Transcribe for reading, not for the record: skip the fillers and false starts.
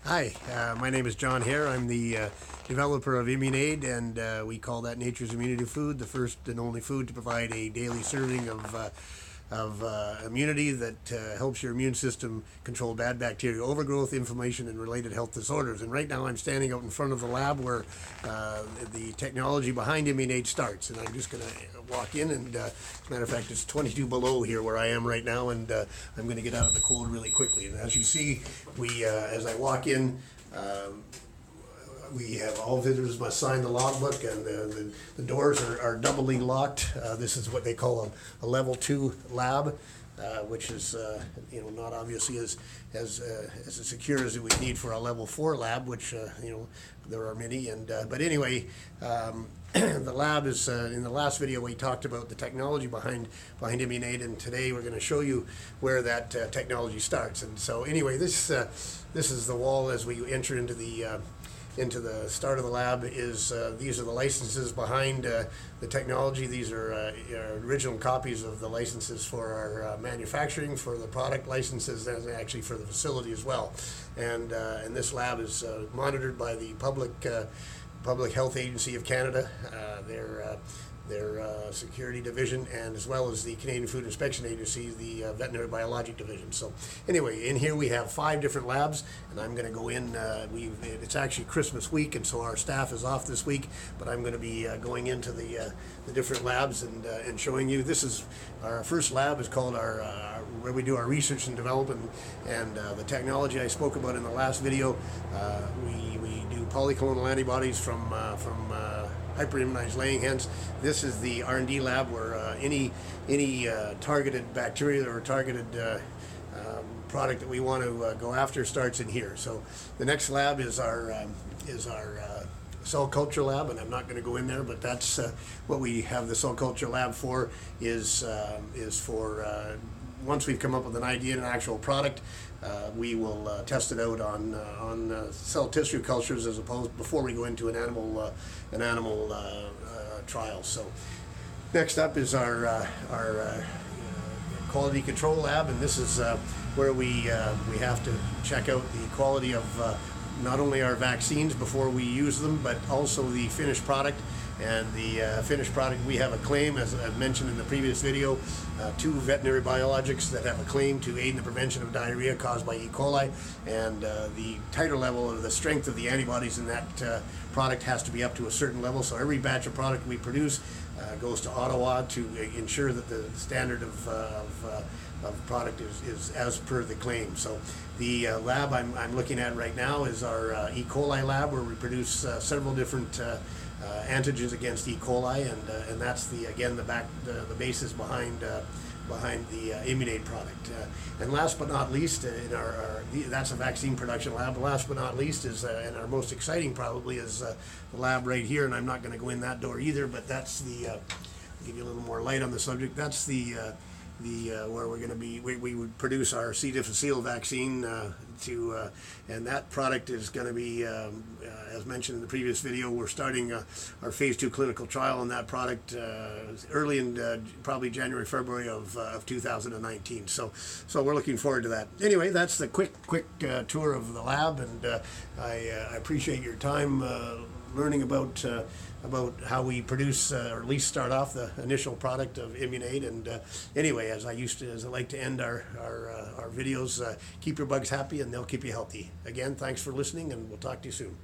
Hi, my name is John Hare. I'm the developer of Immunade, and we call that nature's immunity food, the first and only food to provide a daily serving of immunity that helps your immune system control bad bacteria overgrowth, inflammation, and related health disorders. And right now I'm standing out in front of the lab where the technology behind Immunade starts. And I'm just going to walk in, and as a matter of fact, it's 22 below here where I am right now, and I'm going to get out of the cold really quickly. And as you see, as I walk in, we have all visitors must sign the logbook, and the doors are doubly locked. This is what they call a level 2 lab, which is not obviously as secure as we need for a level 4 lab, which there are many. And but anyway, the lab is in the last video we talked about the technology behind Immunade, and today we're going to show you where that technology starts. And so anyway, this is the wall as we enter into the start of the lab. These are the licenses behind the technology. These are original copies of the licenses for our manufacturing, for the product licenses, and actually for the facility as well. And this lab is monitored by the Public Health Agency of Canada, their security division, and as well as the Canadian Food Inspection Agency, the Veterinary Biologic Division. So anyway, in here we have 5 different labs, and I'm going to go in. It's actually Christmas week, and so our staff is off this week, but I'm going to be going into the different labs and showing you. This is our first lab, is called where we do our research and development, and the technology I spoke about in the last video. We do polyclonal antibodies from hyperimmunized laying hens. This is the R&D lab where any targeted bacteria or targeted product that we want to go after starts in here. So the next lab is our cell culture lab, and I'm not going to go in there, but that's what we have the cell culture lab for. Is for once we've come up with an idea and an actual product, we will test it out on cell tissue cultures as opposed before we go into an animal trial. So next up is our quality control lab, and this is where we have to check out the quality of not only our vaccines before we use them, but also the finished product. And the finished product, we have a claim, as I've mentioned in the previous video, 2 veterinary biologics that have a claim to aid in the prevention of diarrhea caused by E. coli, and the titer level or the strength of the antibodies in that product has to be up to a certain level. So every batch of product we produce goes to Ottawa to ensure that the standard of product is as per the claim. So the lab I'm looking at right now is our E. coli lab, where we produce several different antigens against E. coli, and that's the basis behind the Immunade product. And last but not least, that's a vaccine production lab. Last but not least is, and our most exciting probably, is the lab right here. And I'm not going to go in that door either, but that's I'll give you a little more light on the subject. That's where we're going to be. We would produce our C. difficile vaccine and that product is going to be, as mentioned in the previous video, we're starting our phase 2 clinical trial on that product early in probably January, February of 2019. So we're looking forward to that. Anyway, that's the quick tour of the lab, and I appreciate your time learning about how we produce, or at least start off the initial product of Immunade. And anyway, as I like to end our videos, keep your bugs happy and they'll keep you healthy. Again, thanks for listening, and we'll talk to you soon.